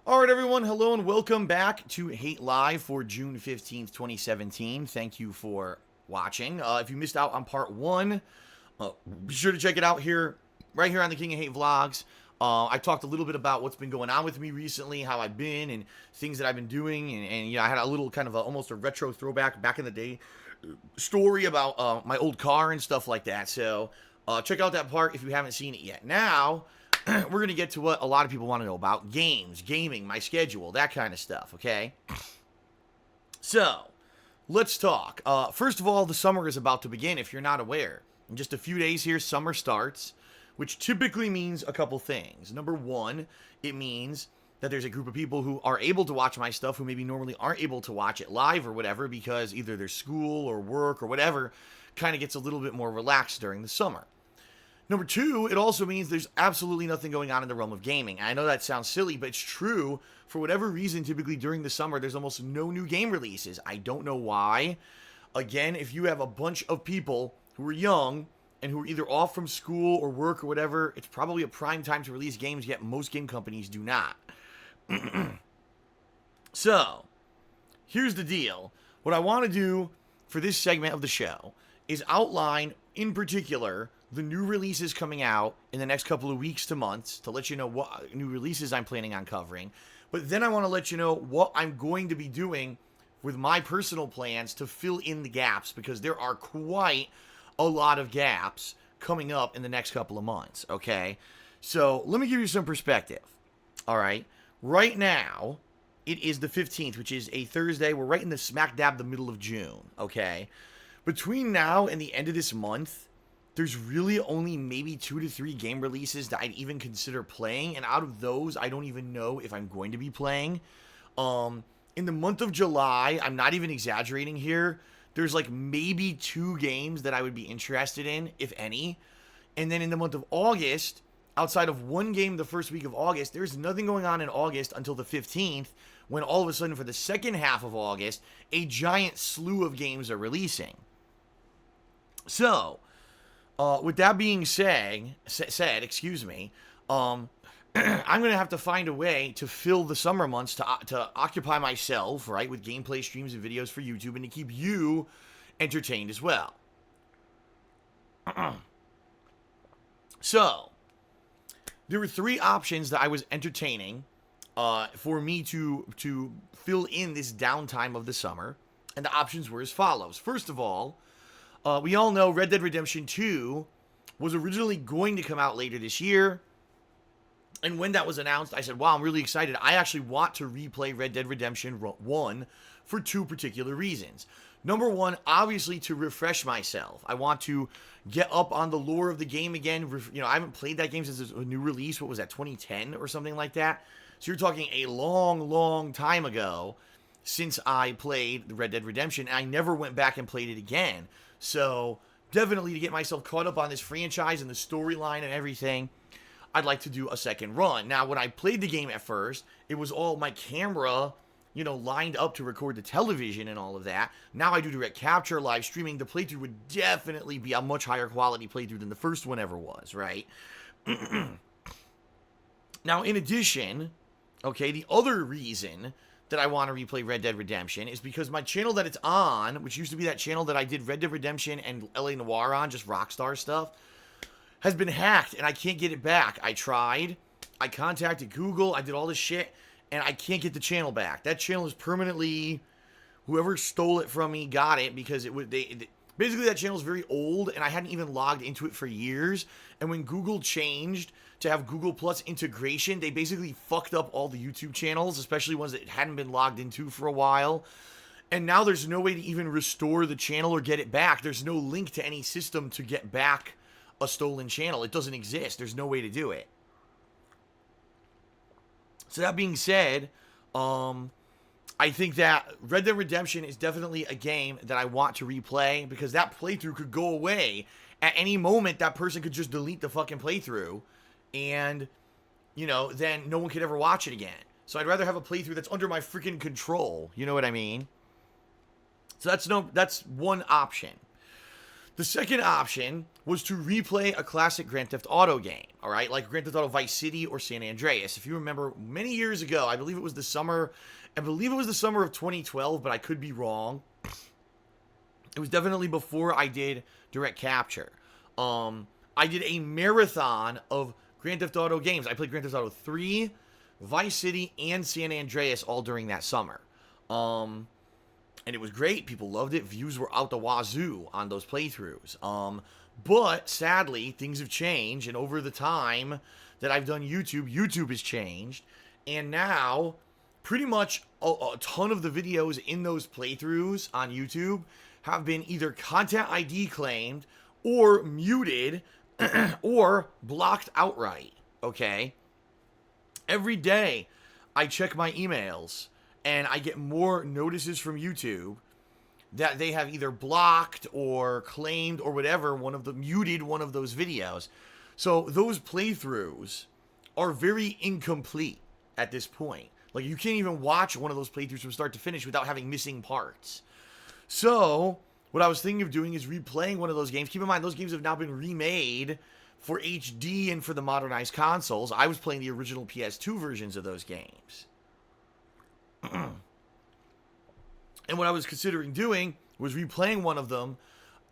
All right, everyone. Hello and welcome back to Hate Live for June 15th, 2017. Thank you for watching. If you missed out on part one, be sure to check it out here, right here on the King of Hate Vlogs. I talked a little bit about what's been going on with me recently, how I've been, and things that I've been doing. And I had a little kind of almost a retro throwback back in the day story about my old car and stuff like that. So check out that part if you haven't seen it yet. Now, we're going to get to what a lot of people want to know about games, gaming, my schedule, that kind of stuff, okay? So, let's talk. First of all, the summer is about to begin if you're not aware. In just a few days here, summer starts, which typically means a couple things. Number one, it means that there's a group of people who are able to watch my stuff who maybe normally aren't able to watch it live or whatever because either their school or work or whatever kind of gets a little bit more relaxed during the summer. Number two, it also means there's absolutely nothing going on in the realm of gaming. I know that sounds silly, but it's true. For whatever reason, typically during the summer, there's almost no new game releases. I don't know why. Again, if you have a bunch of people who are young and who are either off from school or work or whatever, it's probably a prime time to release games, yet most game companies do not. So, here's the deal. What I want to do for this segment of the show is outline, in particular, the new releases coming out in the next couple of weeks to months to let you know what new releases I'm planning on covering. But then I want to let you know what I'm going to be doing with my personal plans to fill in the gaps because there are quite a lot of gaps coming up in the next couple of months, okay? So let me give you some perspective, all right? Right now, it is the 15th, which is a Thursday. We're right in the smack dab the middle of June, okay? Between now and the end of this month, there's really only maybe 2 to 3 game releases that I'd even consider playing, and out of those, I don't even know if I'm going to be playing. In the month of July, I'm not even exaggerating here, there's like maybe 2 games that I would be interested in, if any. And then in the month of August, outside of one game the first week of August, there's nothing going on in August until the 15th, when all of a sudden for the second half of August, a giant slew of games are releasing. So, with that being said, I'm going to have to find a way to fill the summer months to occupy myself, right, with gameplay streams and videos for YouTube and to keep you entertained as well. So, there were 3 options that I was entertaining for me to fill in this downtime of the summer, and the options were as follows. First of all, we all know Red Dead Redemption 2 was originally going to come out later this year. And when that was announced, I said, wow, I'm really excited. I actually want to replay Red Dead Redemption 1 for 2 particular reasons. Number one, obviously to refresh myself. I want to get up on the lore of the game again. I haven't played that game since a new release. What was that, 2010 or something like that? So you're talking a long, long time ago since I played Red Dead Redemption. And I never went back and played it again. So, definitely to get myself caught up on this franchise and the storyline and everything, I'd like to do a second run. Now, when I played the game at first, it was all my camera, lined up to record the television and all of that. Now I do direct capture, live streaming. The playthrough would definitely be a much higher quality playthrough than the first one ever was, right? Now, in addition, okay, the other reason that I want to replay Red Dead Redemption is because my channel that it's on, which used to be that channel that I did Red Dead Redemption and LA Noire on, just Rockstar stuff, has been hacked and I can't get it back. I tried, I contacted Google, I did all this shit, and I can't get the channel back. That channel is permanently, whoever stole it from me got it because basically that channel is very old and I hadn't even logged into it for years. And when Google changed to have Google Plus integration, they basically fucked up all the YouTube channels, especially ones that hadn't been logged into for a while. And now there's no way to even restore the channel or get it back. There's no link to any system to get back a stolen channel. It doesn't exist. There's no way to do it. So that being said, I think that Red Dead Redemption is definitely a game that I want to replay because that playthrough could go away. At any moment, that person could just delete the fucking playthrough and, then no one could ever watch it again. So I'd rather have a playthrough that's under my freaking control. You know what I mean? So that's one option. The second option was to replay a classic Grand Theft Auto game, all right, like Grand Theft Auto Vice City or San Andreas. If you remember, many years ago, I believe it was the summer of 2012, but I could be wrong. It was definitely before I did Direct Capture. I did a marathon of Grand Theft Auto games. I played Grand Theft Auto 3, Vice City, and San Andreas all during that summer. And it was great. People loved it. Views were out the wazoo on those playthroughs. But sadly, things have changed. And over the time that I've done YouTube, YouTube has changed. And now, pretty much a ton of the videos in those playthroughs on YouTube have been either content ID claimed or muted or blocked outright. Okay? Every day, I check my emails and I get more notices from YouTube that they have either blocked or claimed or whatever, muted one of those videos. So those playthroughs are very incomplete at this point. Like, you can't even watch one of those playthroughs from start to finish without having missing parts. So what I was thinking of doing is replaying one of those games. Keep in mind, those games have now been remade for HD and for the modernized consoles. I was playing the original PS2 versions of those games. And what I was considering doing was replaying one of them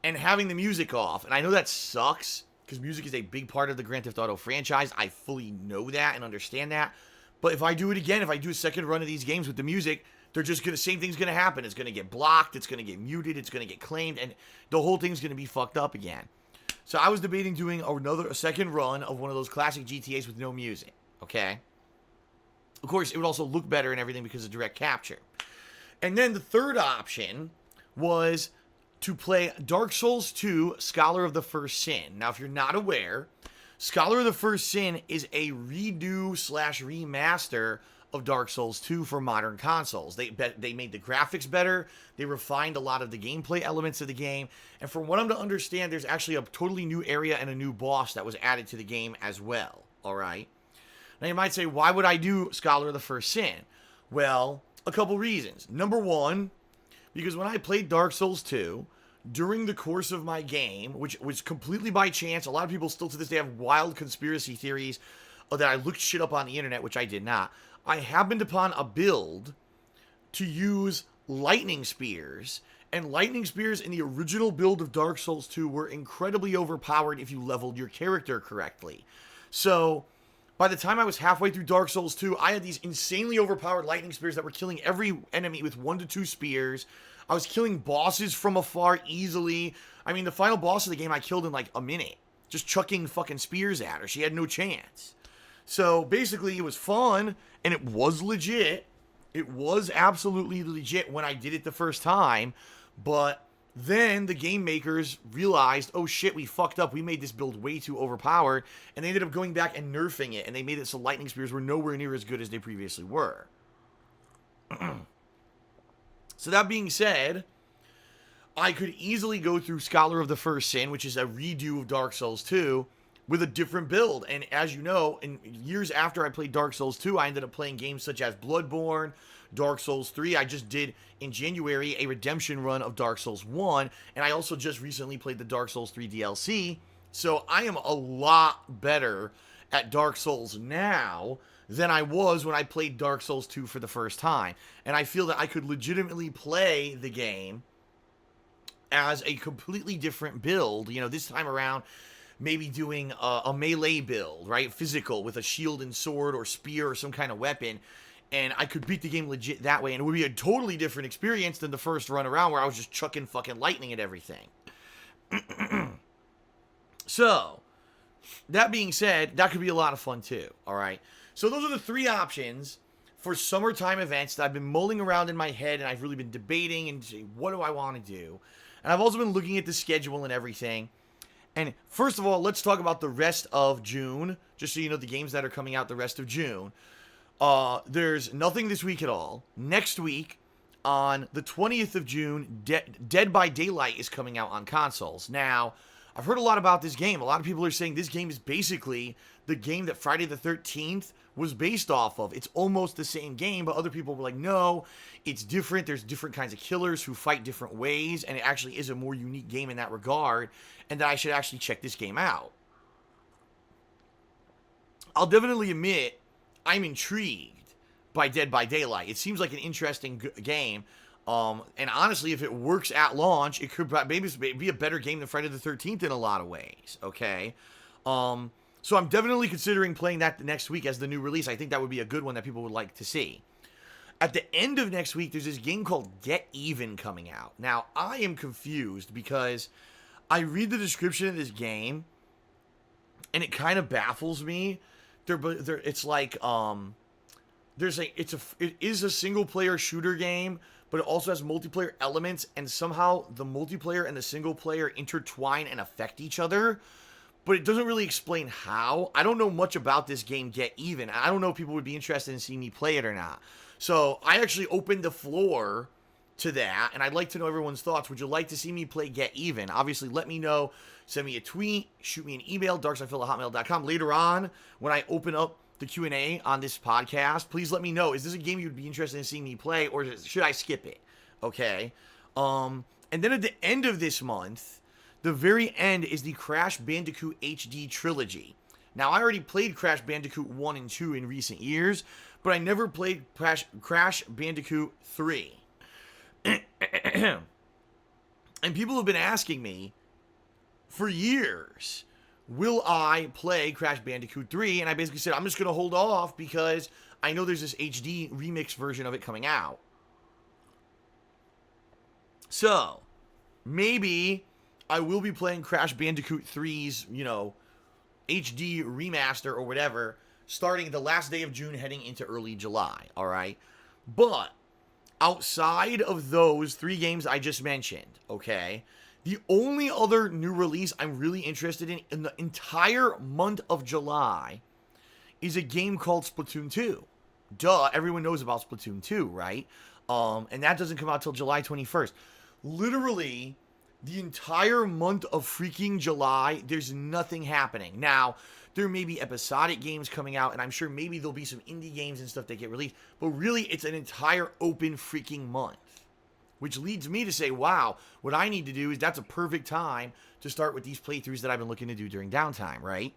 and having the music off. And I know that sucks because music is a big part of the Grand Theft Auto franchise. I fully know that and understand that. But if I do it again, if I do a second run of these games with the music, same thing's going to happen. It's going to get blocked, it's going to get muted, it's going to get claimed, and the whole thing's going to be fucked up again. So I was debating doing a second run of one of those classic GTAs with no music, okay? Of course, it would also look better and everything because of Direct Capture. And then the third option was to play Dark Souls 2 Scholar of the First Sin. Now, if you're not aware, Scholar of the First Sin is a redo/remaster of Dark Souls 2 for modern consoles. They made the graphics better, they refined a lot of the gameplay elements of the game, and from what I'm to understand, there's actually a totally new area and a new boss that was added to the game as well, alright? Now you might say, why would I do Scholar of the First Sin? Well, a couple reasons. Number one, because when I played Dark Souls 2, during the course of my game, which was completely by chance, a lot of people still to this day have wild conspiracy theories that I looked shit up on the internet, which I did not. I happened upon a build to use lightning spears, and lightning spears in the original build of Dark Souls 2 were incredibly overpowered if you leveled your character correctly. So by the time I was halfway through Dark Souls 2, I had these insanely overpowered lightning spears that were killing every enemy with 1 to 2 spears. I was killing bosses from afar easily. I mean, the final boss of the game I killed in like a minute. Just chucking fucking spears at her. She had no chance. So basically, it was fun, and it was legit. It was absolutely legit when I did it the first time. But then the game makers realized, oh shit, we fucked up. We made this build way too overpowered. And they ended up going back and nerfing it. And they made it so lightning spears were nowhere near as good as they previously were. So that being said, I could easily go through Scholar of the First Sin, which is a redo of Dark Souls 2, with a different build. And as you know, in years after I played Dark Souls 2, I ended up playing games such as Bloodborne, Dark Souls 3. I just did, in January, a redemption run of Dark Souls 1, and I also just recently played the Dark Souls 3 DLC. So I am a lot better at Dark Souls now than I was when I played Dark Souls 2 for the first time. And I feel that I could legitimately play the game as a completely different build. You know, this time around, maybe doing a melee build, right? Physical, with a shield and sword or spear or some kind of weapon. And I could beat the game legit that way. And it would be a totally different experience than the first run around where I was just chucking fucking lightning at everything. So, that being said, that could be a lot of fun too, alright? So those are the three options for summertime events that I've been mulling around in my head, and I've really been debating and saying, what do I want to do? And I've also been looking at the schedule and everything. And first of all, let's talk about the rest of June, just so you know the games that are coming out the rest of June. There's nothing this week at all. Next week, on the 20th of June, Dead by Daylight is coming out on consoles. Now, I've heard a lot about this game. A lot of people are saying this game is basically the game that Friday the 13th was based off of. It's almost the same game, but other people were like, no, it's different. There's different kinds of killers who fight different ways, and it actually is a more unique game in that regard, and that I should actually check this game out. I'll definitely admit I'm intrigued by Dead by Daylight. It seems like an interesting game. And honestly, if it works at launch, it could maybe be a better game than Friday the 13th in a lot of ways, okay? So I'm definitely considering playing that next week as the new release. I think that would be a good one that people would like to see. At the end of next week, there's this game called Get Even coming out. Now, I am confused because I read the description of this game, and it kind of baffles me. It's like, it is a single player shooter game, but it also has multiplayer elements, and somehow the multiplayer and the single player intertwine and affect each other, but it doesn't really explain how. I don't know much about this game, Get Even. I don't know if people would be interested in seeing me play it or not. So I actually opened the floor to that, and I'd like to know everyone's thoughts. Would you like to see me play Get Even? Obviously, let me know. Send me a tweet, shoot me an email, darksidephil@hotmail.com. Later on, when I open up the Q&A on this podcast, please let me know. Is this a game you'd be interested in seeing me play, or should I skip it? Okay. And then at the end of this month, the very end is the Crash Bandicoot HD trilogy. Now, I already played Crash Bandicoot 1 and 2 in recent years, but I never played Crash Bandicoot 3. And people have been asking me for years, will I play Crash Bandicoot 3? And I basically said, I'm just going to hold off because I know there's this HD remix version of it coming out. So, maybe I will be playing Crash Bandicoot 3's, HD remaster or whatever, starting the last day of June, heading into early July, alright? But, outside of those 3 games I just mentioned, okay, the only other new release I'm really interested in the entire month of July is a game called Splatoon 2. Duh, everyone knows about Splatoon 2, right? And that doesn't come out till July 21st. Literally, the entire month of freaking July, there's nothing happening. Now, there may be episodic games coming out, and I'm sure maybe there'll be some indie games and stuff that get released, but really, it's an entire open freaking month. Which leads me to say, wow, what I need to do is that's a perfect time to start with these playthroughs that I've been looking to do during downtime, right?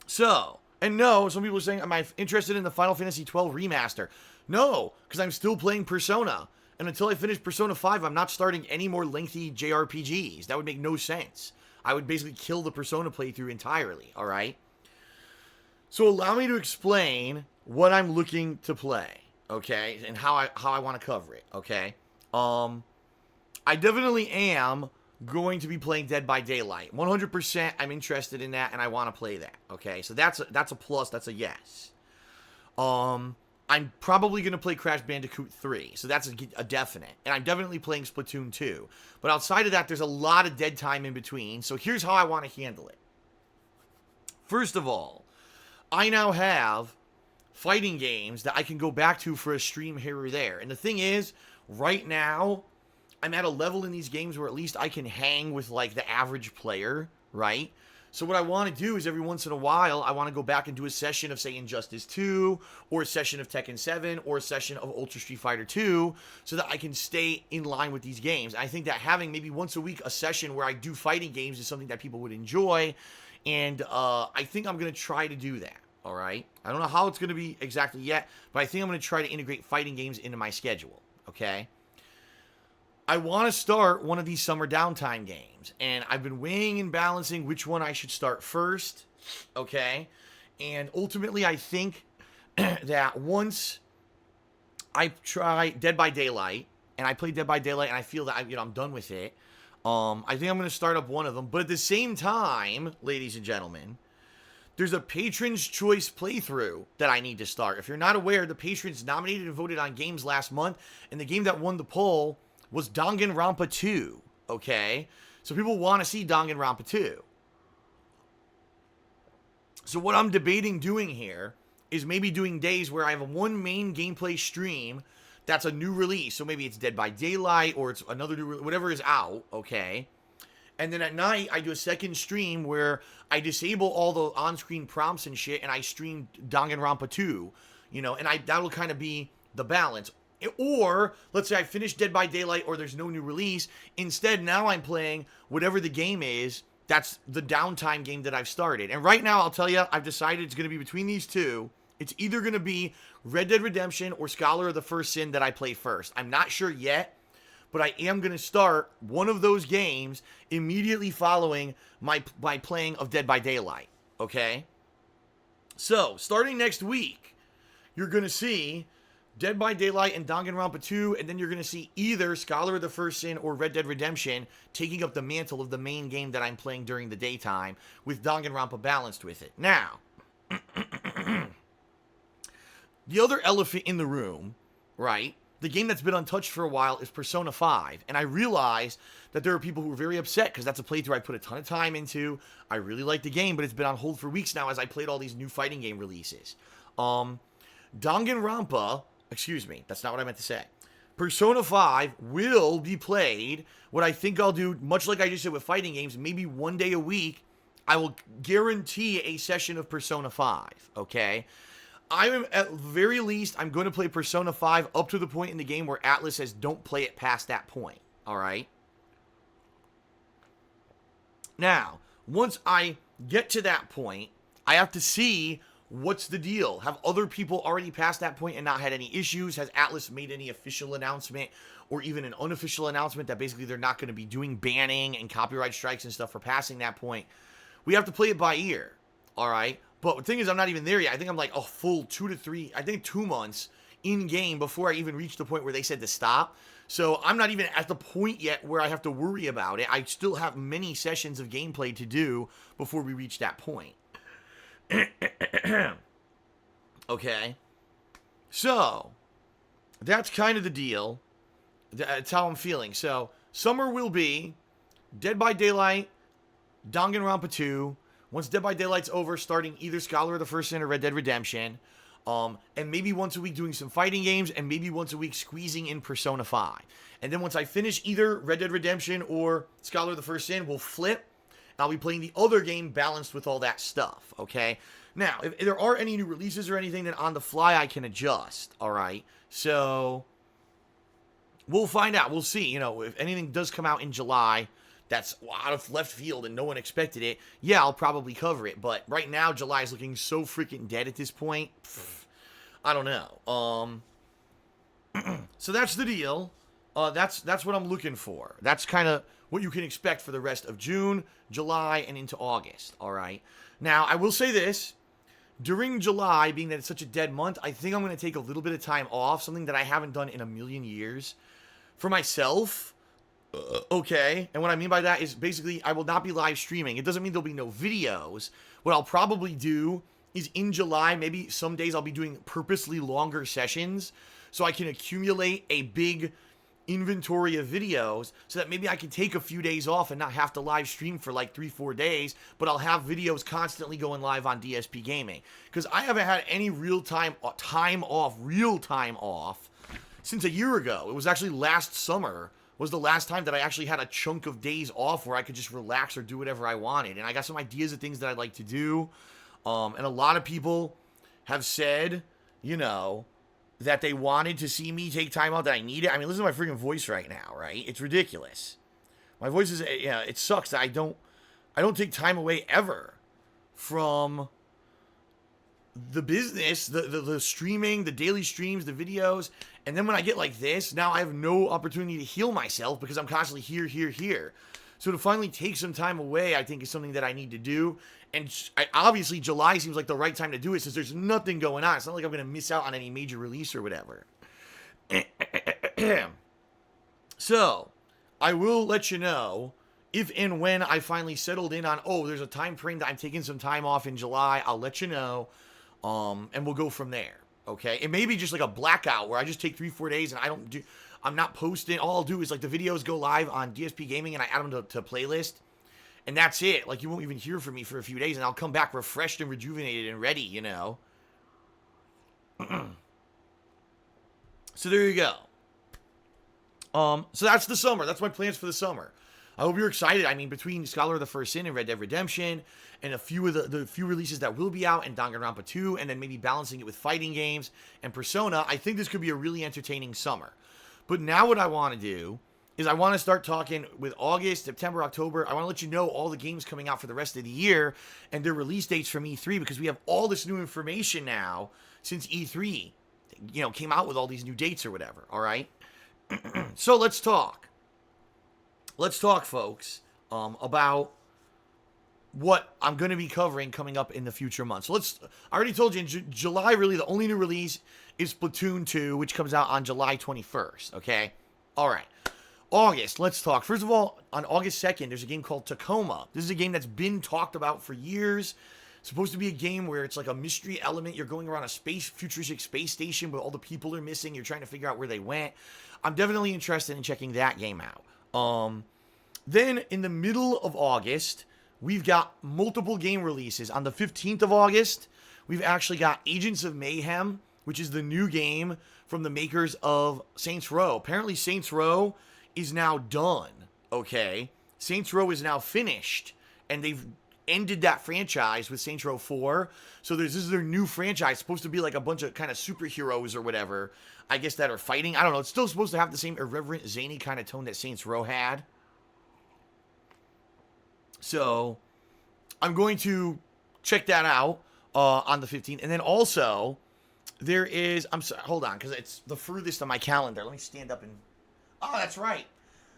So, and no, some people are saying, am I interested in the Final Fantasy XII remaster? No, because I'm still playing Persona. And until I finish Persona 5, I'm not starting any more lengthy JRPGs. That would make no sense. I would basically kill the Persona playthrough entirely, alright? So allow me to explain what I'm looking to play. Okay, and how I want to cover it, okay? I definitely am going to be playing Dead by Daylight. 100% I'm interested in that, and I want to play that, okay? So that's a plus, that's a yes. I'm probably going to play Crash Bandicoot 3, so that's a definite. And I'm definitely playing Splatoon 2. But outside of that, there's a lot of dead time in between, so here's how I want to handle it. First of all, I now have fighting games that I can go back to for a stream here or there. And the thing is, right now, I'm at a level in these games where at least I can hang with, like, the average player, right? So what I want to do is every once in a while, I want to go back and do a session of, say, Injustice 2, or a session of Tekken 7, or a session of Ultra Street Fighter 2, so that I can stay in line with these games. I think that having maybe once a week a session where I do fighting games is something that people would enjoy, and I think I'm going to try to do that. All right. I don't know how it's going to be exactly yet, but I think I'm going to try to integrate fighting games into my schedule. Okay. I want to start one of these summer downtime games, and I've been weighing and balancing which one I should start first. Okay. And ultimately, I think that once I try Dead by Daylight, and I play Dead by Daylight, and I feel that I'm done with it, I think I'm going to start up one of them. But at the same time, ladies and gentlemen, there's a Patron's Choice playthrough that I need to start. If you're not aware, the patrons nominated and voted on games last month, and the game that won the poll was Danganronpa 2, okay? So people want to see Danganronpa 2. So what I'm debating doing here is maybe doing days where I have one main gameplay stream that's a new release. So maybe it's Dead by Daylight, or it's another new, whatever is out, okay? And then at night, I do a second stream where I disable all the on-screen prompts and shit, and I stream Danganronpa 2, you know, and that'll kind of be the balance. Or, let's say I finish Dead by Daylight or there's no new release. Instead, now I'm playing whatever the game is. That's the downtime game that I've started. And right now, I'll tell you, I've decided it's going to be between these two. It's either going to be Red Dead Redemption or Scholar of the First Sin that I play first. I'm not sure yet, but I am going to start one of those games immediately following my playing of Dead by Daylight, okay? So, starting next week, you're going to see Dead by Daylight and Danganronpa 2, and then you're going to see either Scholar of the First Sin or Red Dead Redemption taking up the mantle of the main game that I'm playing during the daytime, with Danganronpa balanced with it. Now, the other elephant in the room, right? The game that's been untouched for a while is Persona 5. And I realize that there are people who are very upset because that's a playthrough I put a ton of time into. I really like the game, but it's been on hold for weeks now as I played all these new fighting game releases. Danganronpa, excuse me, that's not what I meant to say. Persona 5 will be played. What I think I'll do, much like I just did with fighting games, maybe one day a week, I will guarantee a session of Persona 5, okay? At the very least, I'm going to play Persona 5 up to the point in the game where Atlas says don't play it past that point, alright? Now, once I get to that point, I have to see what's the deal. Have other people already passed that point and not had any issues? Has Atlas made any official announcement or even an unofficial announcement that basically they're not going to be doing banning and copyright strikes and stuff for passing that point? We have to play it by ear, alright? But the thing is, I'm not even there yet. I think I'm like a full 2 months in game before I even reach the point where they said to stop. So I'm not even at the point yet where I have to worry about it. I still have many sessions of gameplay to do before we reach that point. Okay. So, that's kind of the deal. That's how I'm feeling. So, summer will be Dead by Daylight, Danganronpa 2, once Dead by Daylight's over, starting either Scholar of the First Sin or Red Dead Redemption. And maybe once a week doing some fighting games, and maybe once a week squeezing in Persona 5. And then once I finish either Red Dead Redemption or Scholar of the First Sin, we'll flip. I'll be playing the other game balanced with all that stuff, okay? Now, if there are any new releases or anything, then on the fly I can adjust, alright? So, we'll find out. We'll see. You know, if anything does come out in July that's out of left field and no one expected it, yeah, I'll probably cover it. But right now, July is looking so freaking dead at this point. I don't know. So that's the deal. That's what I'm looking for. That's kind of what you can expect for the rest of June, July, and into August. All right. Now, I will say this. During July, being that it's such a dead month, I think I'm going to take a little bit of time off, something that I haven't done in a million years, for myself. Okay, and what I mean by that is basically I will not be live streaming. It doesn't mean there'll be no videos. What I'll probably do is in July, maybe some days I'll be doing purposely longer sessions so I can accumulate a big inventory of videos so that maybe I can take a few days off and not have to live stream for like 3-4 days, but I'll have videos constantly going live on DSP Gaming. Because I haven't had any real time off since a year ago. It was actually last summer was the last time that I actually had a chunk of days off where I could just relax or do whatever I wanted. And I got some ideas of things that I'd like to do. And a lot of people have said, you know, that they wanted to see me take time out, that I need it. I mean, listen to my freaking voice right now, right? It's ridiculous. My voice is, yeah, it sucks that I don't take time away ever from the business, the streaming, the daily streams, the videos. And then when I get like this, now I have no opportunity to heal myself because I'm constantly here. So to finally take some time away, I think is something that I need to do. And obviously July seems like the right time to do it since there's nothing going on. It's not like I'm going to miss out on any major release or whatever. So, I will let you know if and when I finally settled in on, oh, there's a time frame that I'm taking some time off in July. I'll let you know. And we'll go from there. Okay? It may be just like a blackout where I just take 3-4 days and I'm not posting. All I'll do is like the videos go live on DSP Gaming and I add them to playlist. And that's it. Like, you won't even hear from me for a few days, and I'll come back refreshed and rejuvenated and ready, you know. So there you go. So that's the summer. That's my plans for the summer. I hope you're excited. I mean, between Scholar of the First Sin and Red Dead Redemption, and a few of the few releases that will be out, and Danganronpa 2, and then maybe balancing it with fighting games and Persona, I think this could be a really entertaining summer. But now what I want to do is I want to start talking with August, September, October. I want to let you know all the games coming out for the rest of the year and their release dates from E3, because we have all this new information now since E3, came out with all these new dates or whatever, all right? So let's talk. Let's talk, folks, about what I'm going to be covering coming up in the future months. So I already told you, in July, really, the only new release is Splatoon 2, which comes out on July 21st, okay? All right. August, let's talk. First of all, on August 2nd, there's a game called Tacoma. This is a game that's been talked about for years. It's supposed to be a game where it's like a mystery element. You're going around a futuristic space station, but all the people are missing. You're trying to figure out where they went. I'm definitely interested in checking that game out. Then, in the middle of August, we've got multiple game releases. On the 15th of August, we've actually got Agents of Mayhem, which is the new game from the makers of Saints Row. Apparently, Saints Row is now done, okay? Saints Row is now finished, and they've ended that franchise with Saints Row 4. So this is their new franchise. It's supposed to be like a bunch of kind of superheroes or whatever, I guess, that are fighting. I don't know. It's still supposed to have the same irreverent, zany kind of tone that Saints Row had. So I'm going to check that out on the 15th. And then also, there is, I'm sorry, hold on, because it's the furthest on my calendar. Let me stand up and, oh, that's right.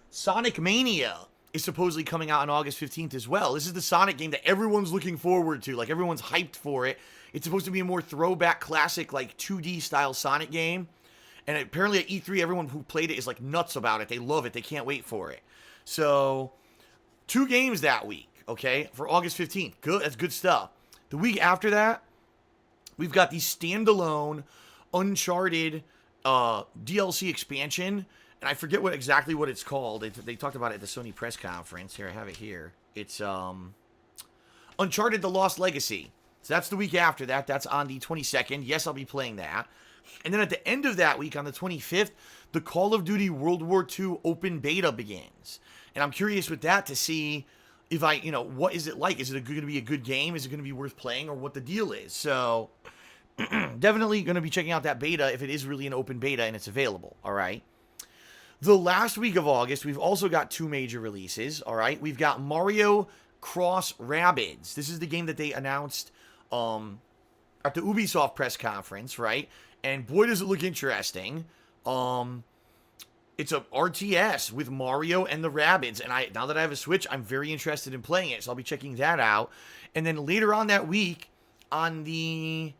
Sonic Mania is supposedly coming out on August 15th as well. This is the Sonic game that everyone's looking forward to. Like, everyone's hyped for it. It's supposed to be a more throwback, classic, like, 2D style Sonic game. And apparently at E3, everyone who played it is, like, nuts about it. They love it. They can't wait for it. So, 2 games that week, okay, for August 15th. Good. That's good stuff. The week after that, we've got the standalone Uncharted DLC expansion. And I forget exactly what it's called. They talked about it at the Sony press conference. Here, I have it here. It's Uncharted: The Lost Legacy. So that's the week after that. That's on the 22nd. Yes, I'll be playing that. And then at the end of that week, on the 25th, the Call of Duty World War II open beta begins. And I'm curious with that to see if what is it like? Is it going to be a good game? Is it going to be worth playing, or what the deal is? So definitely going to be checking out that beta if it is really an open beta and it's available. All right. The last week of August, we've also got 2 major releases, all right? We've got Mario Cross Rabbids. This is the game that they announced at the Ubisoft press conference, right? And boy, does it look interesting. It's a RTS with Mario and the Rabbids, and now that I have a Switch, I'm very interested in playing it, so I'll be checking that out. And then later on that week, I think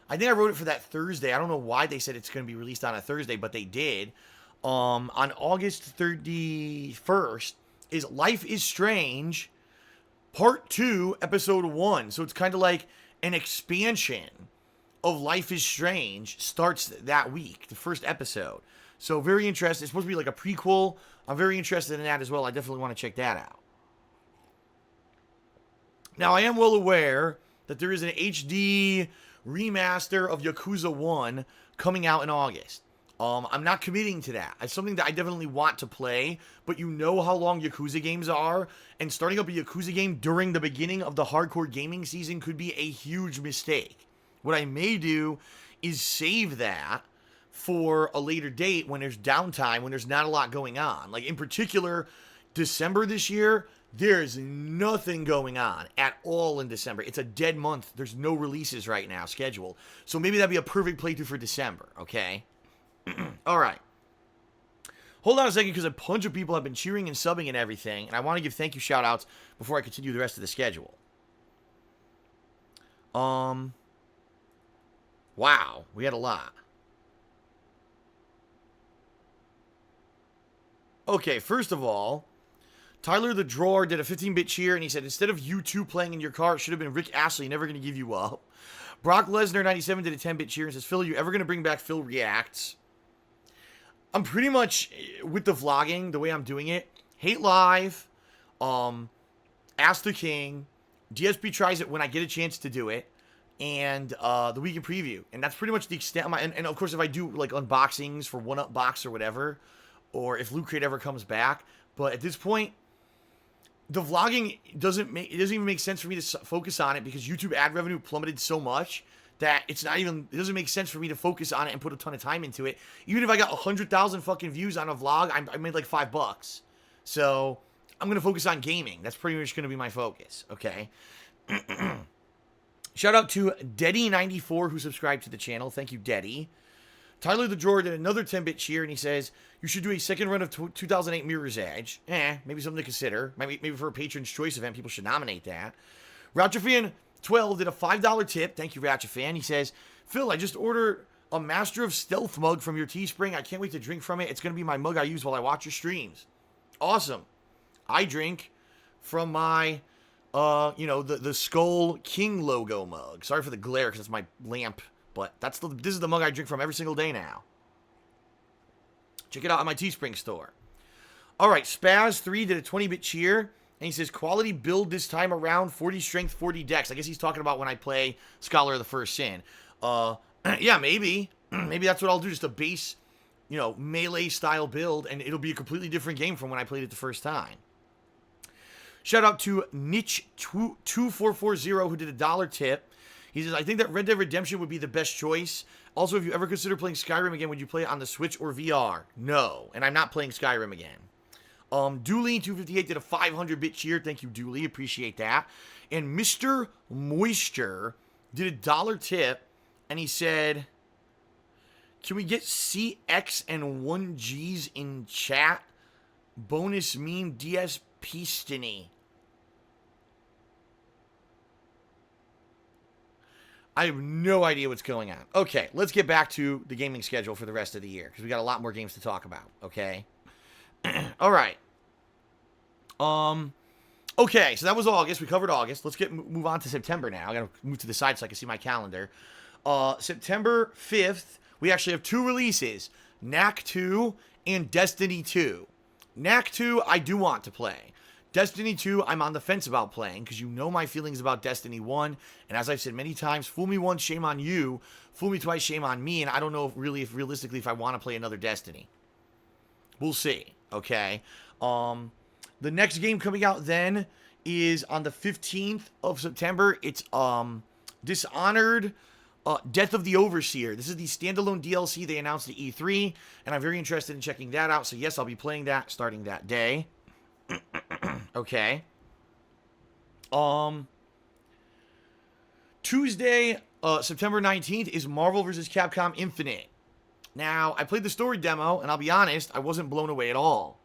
I wrote it for that Thursday. I don't know why they said it's going to be released on a Thursday, but they did. On August 31st is Life is Strange Part 2, Episode 1. So it's kind of like an expansion of Life is Strange starts that week, the first episode. So very interesting. It's supposed to be like a prequel. I'm very interested in that as well. I definitely want to check that out. Now, I am well aware that there is an HD remaster of Yakuza 1 coming out in August. I'm not committing to that. It's something that I definitely want to play, but you know how long Yakuza games are, and starting up a Yakuza game during the beginning of the hardcore gaming season could be a huge mistake. What I may do is save that for a later date when there's downtime, when there's not a lot going on. Like, in particular, December this year, there's nothing going on at all in December. It's a dead month. There's no releases right now scheduled. So maybe that'd be a perfect playthrough for December, okay? All right. Hold on a second, because a bunch of people have been cheering and subbing and everything, and I want to give thank you shout-outs before I continue the rest of the schedule. Wow, we had a lot. Okay, first of all, Tyler the Drawer did a 15-bit cheer, and he said, instead of you two playing in your car, it should have been Rick Astley, never going to give you up. Brock Lesnar 97 did a 10-bit cheer and says, Phil, are you ever going to bring back Phil Reacts? I'm pretty much, with the vlogging, the way I'm doing it, Hate Live, Ask the King, DSP tries it when I get a chance to do it, and the weekend preview. And that's pretty much the extent of my, and of course if I do like unboxings for One Up Box or whatever, or if Loot Crate ever comes back. But at this point, the vlogging it doesn't even make sense for me to focus on it because YouTube ad revenue plummeted so much that it doesn't make sense for me to focus on it and put a ton of time into it. Even if I got 100,000 fucking views on a vlog, I made like $5. So I'm going to focus on gaming. That's pretty much going to be my focus. Okay. Shout out to Deddy94 who subscribed to the channel. Thank you, Deddy. Tyler the Drawer did another 10-bit cheer, and he says, you should do a second run of 2008 Mirror's Edge. Maybe something to consider. Maybe for a Patron's Choice event, people should nominate that. Ratchafan12 did a $5 tip. Thank you, Ratchafan. He says, Phil, I just ordered a Master of Stealth mug from your Teespring. I can't wait to drink from it. It's going to be my mug I use while I watch your streams. Awesome. I drink from my, the Skull King logo mug. Sorry for the glare, because it's my lamp. But this is the mug I drink from every single day now. Check it out on my Teespring store. All right, Spaz3 did a 20-bit cheer, and he says, quality build this time around, 40 strength, 40 dex. I guess he's talking about when I play Scholar of the First Sin. Yeah, maybe. Maybe that's what I'll do, just a base, melee-style build, and it'll be a completely different game from when I played it the first time. Shout out to Niche2440, who did a $1 tip. He says, I think that Red Dead Redemption would be the best choice. Also, if you ever consider playing Skyrim again, would you play it on the Switch or VR? No, and I'm not playing Skyrim again. Dooley258 did a 500-bit cheer. Thank you, Dooley. Appreciate that. And Mr. Moisture did a $1 tip, and he said, can we get CX and 1Gs in chat? Bonus meme DS Pistony. I have no idea what's going on. Okay, let's get back to the gaming schedule for the rest of the year, because we got a lot more games to talk about, okay? All right. Okay, so that was August. We covered August. Let's move on to September now. I got to move to the side so I can see my calendar. September 5th, we actually have 2 releases, Knack 2 and Destiny 2. Knack 2, I do want to play. Destiny 2, I'm on the fence about playing, because you know my feelings about Destiny 1, and as I've said many times, fool me once, shame on you, fool me twice, shame on me, and I don't know if realistically if I want to play another Destiny. We'll see, okay? The next game coming out then is on the 15th of September. It's Dishonored Death of the Overseer. This is the standalone DLC they announced at E3, and I'm very interested in checking that out, so yes, I'll be playing that starting that day. Okay. Tuesday, September 19th is Marvel vs. Capcom Infinite. Now, I played the story demo, and I'll be honest, I wasn't blown away at all.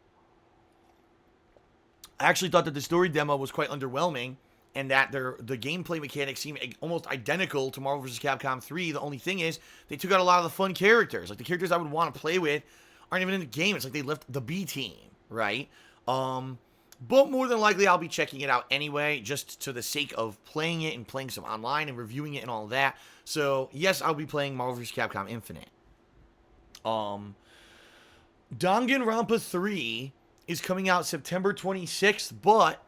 I actually thought that the story demo was quite underwhelming, and that the gameplay mechanics seem almost identical to Marvel vs. Capcom 3. The only thing is, they took out a lot of the fun characters. Like, the characters I would want to play with aren't even in the game. It's like they left the B team, right? But more than likely, I'll be checking it out anyway, just to the sake of playing it and playing some online and reviewing it and all of that. So, yes, I'll be playing Marvel vs. Capcom Infinite. Danganronpa 3 is coming out September 26th, but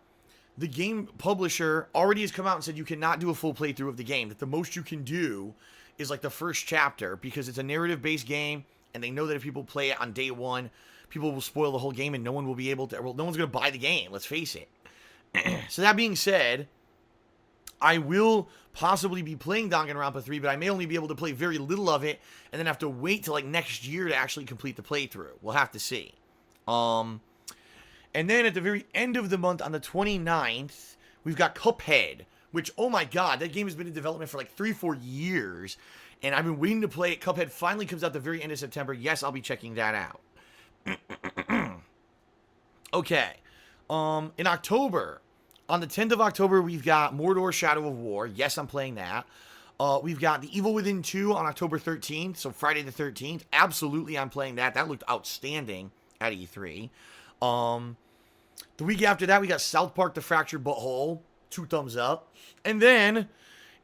the game publisher already has come out and said you cannot do a full playthrough of the game, that the most you can do is like the first chapter, because it's a narrative-based game, and they know that if people play it on day one, people will spoil the whole game, and no one will be able to, well, no one's going to buy the game, let's face it. So that being said, I will possibly be playing Danganronpa 3, but I may only be able to play very little of it, and then have to wait till like next year to actually complete the playthrough. We'll have to see. And then at the very end of the month, on the 29th, we've got Cuphead, which, oh my god, that game has been in development for like 3-4 years, and I've been waiting to play it. Cuphead finally comes out the very end of September. Yes, I'll be checking that out. Okay. In October, on the 10th of October, we've got Mordor Shadow of War. Yes, I'm playing that. We've got The Evil Within 2 on October 13th, so Friday the 13th. Absolutely, I'm playing that. That looked outstanding at E3. The week after that, we got South Park The Fractured Butthole. 2 thumbs up. And then,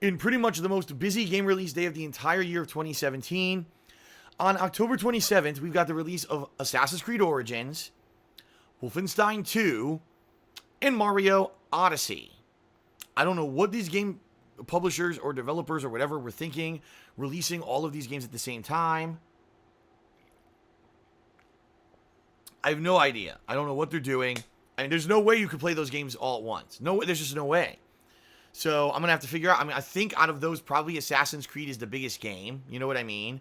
in pretty much the most busy game release day of the entire year of 2017, on October 27th, we've got the release of Assassin's Creed Origins, Wolfenstein 2, and Mario Odyssey. I don't know what these game publishers or developers or whatever were thinking, releasing all of these games at the same time. I have no idea. I don't know what they're doing. I mean, there's no way you could play those games all at once. No, there's just no way. So I'm going to have to figure out. I mean, I think out of those, probably Assassin's Creed is the biggest game. You know what I mean?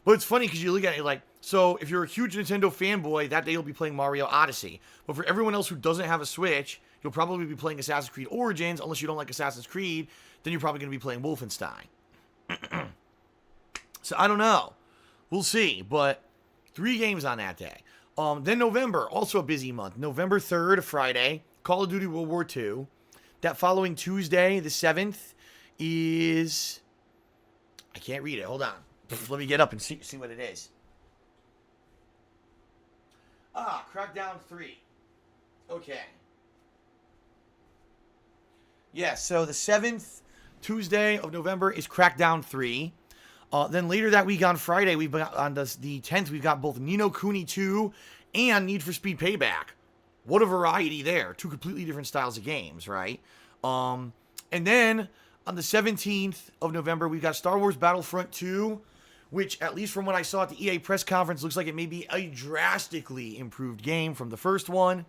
But it's funny because you look at it like, so if you're a huge Nintendo fanboy, that day you'll be playing Mario Odyssey. But for everyone else who doesn't have a Switch, you'll probably be playing Assassin's Creed Origins. Unless you don't like Assassin's Creed, then you're probably going to be playing Wolfenstein. So I don't know. We'll see. But 3 games on that day. Then November, also a busy month. November 3rd, Friday, Call of Duty World War II. That following Tuesday, the 7th, is... I can't read it. Hold on. Let me get up and see what it is. Crackdown 3. Okay. Yeah, so the 7th Tuesday of November is Crackdown 3. Then later that week on Friday, we've got on the 10th, we've got both Ni no Kuni 2 and Need for Speed Payback. What a variety there. 2 completely different styles of games, right? And then on the 17th of November, we've got Star Wars Battlefront 2, which, at least from what I saw at the EA press conference, looks like it may be a drastically improved game from the first one.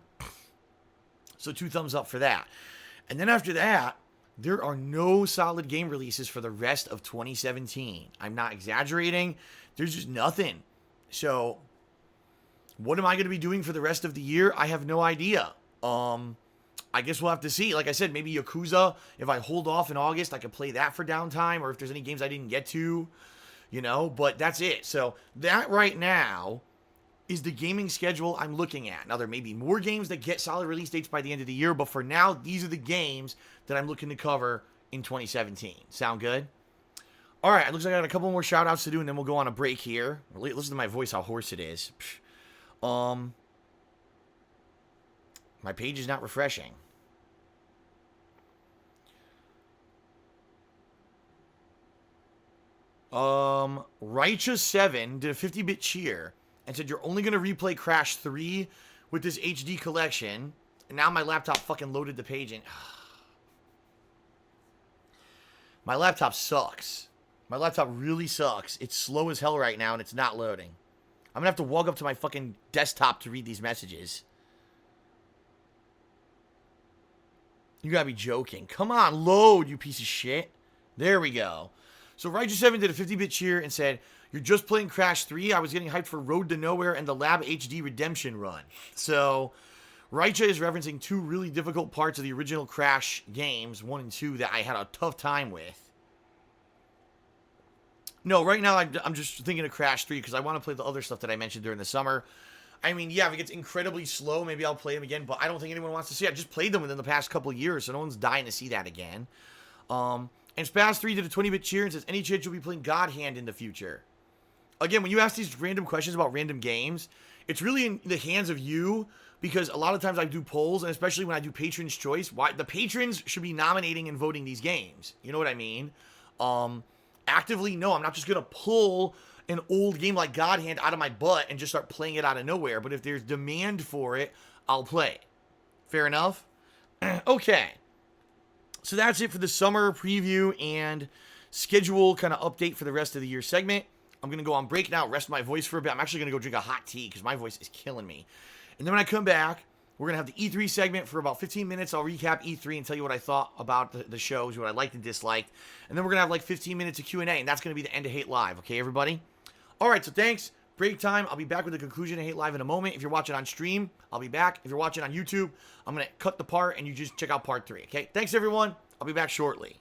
So 2 thumbs up for that. And then after that, there are no solid game releases for the rest of 2017. I'm not exaggerating. There's just nothing. So what am I going to be doing for the rest of the year? I have no idea. I guess we'll have to see. Like I said, maybe Yakuza. If I hold off in August, I could play that for downtime. Or if there's any games I didn't get to, you know. But that's it. So that right now is the gaming schedule I'm looking at. Now, there may be more games that get solid release dates by the end of the year. But for now, these are the games that I'm looking to cover in 2017. Sound good? All right. It looks like I got a couple more shout-outs to do, and then we'll go on a break here. Listen to my voice, how hoarse it is. My page is not refreshing. Righteous7 did a 50-bit cheer and said, you're only going to replay Crash 3 with this HD collection. And now my laptop fucking loaded the page in. My laptop sucks. My laptop really sucks. It's slow as hell right now, and it's not loading. I'm going to have to walk up to my fucking desktop to read these messages. You gotta be joking. Come on, load, you piece of shit. There we go. So Righteous7 did a 50-bit cheer and said, you're just playing Crash 3. I was getting hyped for Road to Nowhere and the Lab HD Redemption run. So Righteous is referencing 2 really difficult parts of the original Crash games, 1 and 2, that I had a tough time with. No, right now I'm just thinking of Crash 3 because I want to play the other stuff that I mentioned during the summer. I mean, yeah, if it gets incredibly slow, maybe I'll play them again, but I don't think anyone wants to see it. I just played them within the past couple of years, so no one's dying to see that again. And Spaz3 did a 20-bit cheer and says, any chance you'll be playing God Hand in the future? Again, when you ask these random questions about random games, it's really in the hands of you, because a lot of times I do polls, and especially when I do Patron's Choice, the patrons should be nominating and voting these games. You know what I mean? Actively, no, I'm not just going to pull an old game like God Hand out of my butt and just start playing it out of nowhere. But if there's demand for it, I'll play it. Fair enough? Okay. So that's it for the summer preview and schedule kind of update for the rest of the year segment. I'm going to go on break now, rest my voice for a bit. I'm actually going to go drink a hot tea because my voice is killing me. And then when I come back, we're going to have the E3 segment for about 15 minutes. I'll recap E3 and tell you what I thought about the shows, what I liked and disliked. And then we're going to have like 15 minutes of Q&A, and that's going to be the end of Hate Live. Okay, everybody? All right, so thanks. Break time. I'll be back with the conclusion of Hate Live in a moment. If you're watching on stream, I'll be back. If you're watching on YouTube, I'm going to cut the part, and you just check out part 3. Okay? Thanks, everyone. I'll be back shortly.